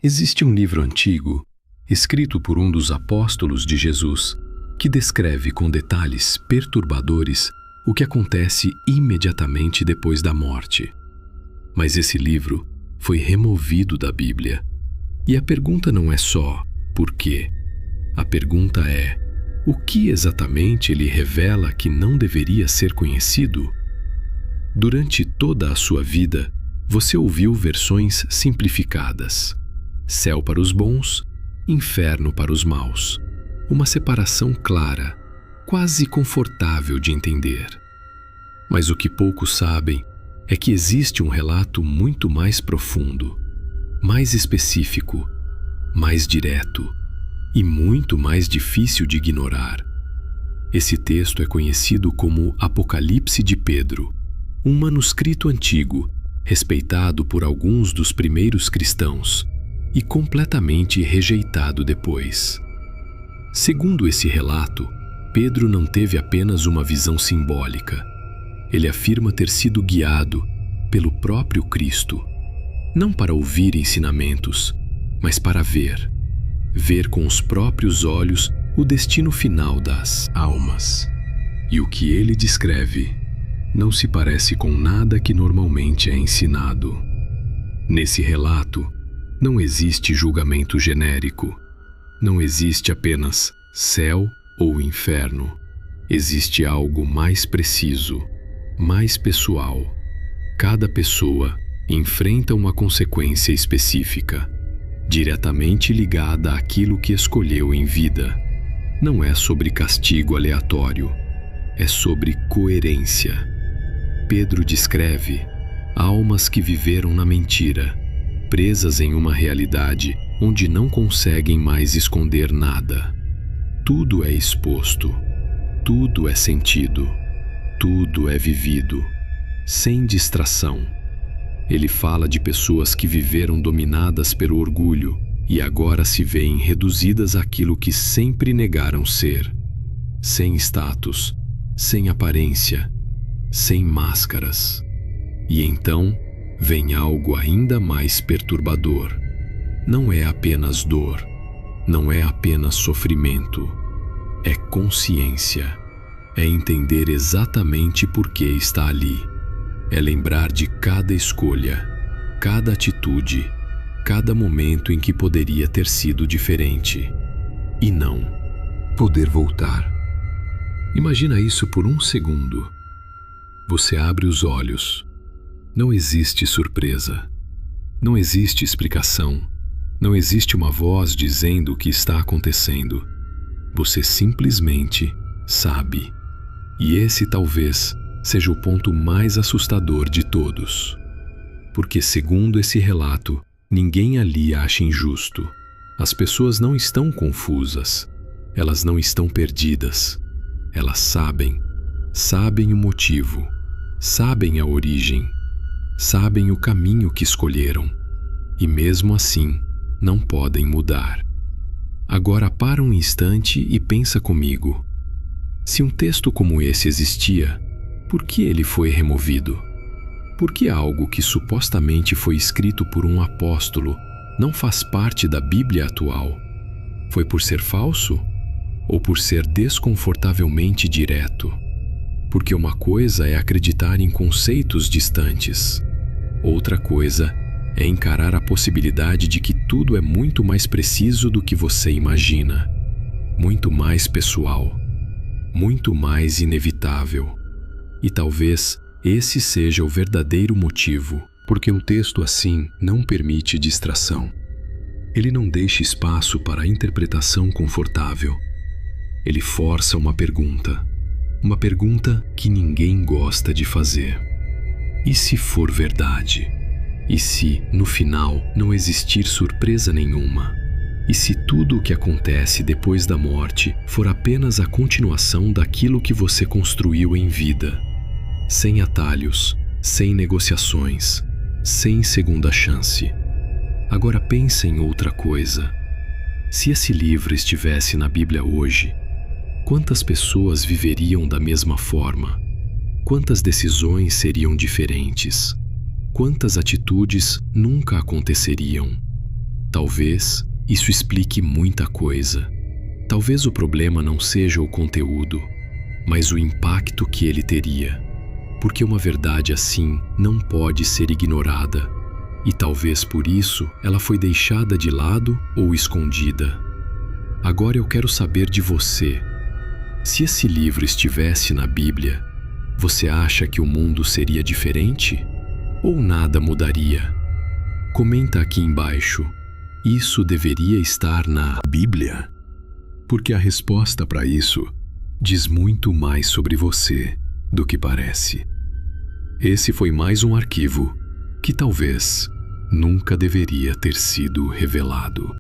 Existe um livro antigo, escrito por um dos apóstolos de Jesus, que descreve com detalhes perturbadores o que acontece imediatamente depois da morte. Mas esse livro foi removido da Bíblia. E a pergunta não é só por quê. A pergunta é: o que exatamente ele revela que não deveria ser conhecido? Durante toda a sua vida, você ouviu versões simplificadas. Céu para os bons, inferno para os maus. Uma separação clara, quase confortável de entender. Mas o que poucos sabem é que existe um relato muito mais profundo, mais específico, mais direto e muito mais difícil de ignorar. Esse texto é conhecido como Apocalipse de Pedro, um manuscrito antigo, respeitado por alguns dos primeiros cristãos e completamente rejeitado depois. Segundo esse relato, Pedro não teve apenas uma visão simbólica. Ele afirma ter sido guiado pelo próprio Cristo, não para ouvir ensinamentos, mas para ver com os próprios olhos o destino final das almas. E o que ele descreve não se parece com nada que normalmente é ensinado. Nesse relato, não existe julgamento genérico. Não existe apenas céu ou inferno. Existe algo mais preciso, mais pessoal. Cada pessoa enfrenta uma consequência específica, diretamente ligada àquilo que escolheu em vida. Não é sobre castigo aleatório, é sobre coerência. Pedro descreve almas que viveram na mentira, presas em uma realidade onde não conseguem mais esconder nada. Tudo é exposto, tudo é sentido, tudo é vivido, sem distração. Ele fala de pessoas que viveram dominadas pelo orgulho e agora se veem reduzidas àquilo que sempre negaram ser, sem status, sem aparência, sem máscaras. E então vem algo ainda mais perturbador. Não é apenas dor, não é apenas sofrimento, é consciência, é entender exatamente por que está ali, é lembrar de cada escolha, cada atitude, cada momento em que poderia ter sido diferente, e não poder voltar. Imagina isso por um segundo. Você abre os olhos. Não existe surpresa. Não existe explicação. Não existe uma voz dizendo o que está acontecendo. Você simplesmente sabe. E esse talvez seja o ponto mais assustador de todos. Porque, segundo esse relato, ninguém ali acha injusto. As pessoas não estão confusas. Elas não estão perdidas. Elas sabem o motivo, sabem a origem, sabem o caminho que escolheram. E mesmo assim, não podem mudar. Agora para um instante e pensa comigo. Se um texto como esse existia, por que ele foi removido? Por que algo que supostamente foi escrito por um apóstolo não faz parte da Bíblia atual? Foi por ser falso? Ou por ser desconfortavelmente direto? Porque uma coisa é acreditar em conceitos distantes. Outra coisa é encarar a possibilidade de que tudo é muito mais preciso do que você imagina, muito mais pessoal, muito mais inevitável. E talvez esse seja o verdadeiro motivo porque um texto assim não permite distração. Ele não deixa espaço para a interpretação confortável. Ele força uma pergunta que ninguém gosta de fazer. E se for verdade? E se, no final, não existir surpresa nenhuma? E se tudo o que acontece depois da morte for apenas a continuação daquilo que você construiu em vida? Sem atalhos, sem negociações, sem segunda chance. Agora pense em outra coisa. Se esse livro estivesse na Bíblia hoje, quantas pessoas viveriam da mesma forma? Quantas decisões seriam diferentes? Quantas atitudes nunca aconteceriam? Talvez isso explique muita coisa. Talvez o problema não seja o conteúdo, mas o impacto que ele teria. Porque uma verdade assim não pode ser ignorada, e talvez por isso ela foi deixada de lado ou escondida. Agora eu quero saber de você. Se esse livro estivesse na Bíblia, você acha que o mundo seria diferente? Ou nada mudaria? Comenta aqui embaixo. Isso deveria estar na Bíblia? Porque a resposta para isso diz muito mais sobre você do que parece. Esse foi mais um arquivo que talvez nunca deveria ter sido revelado.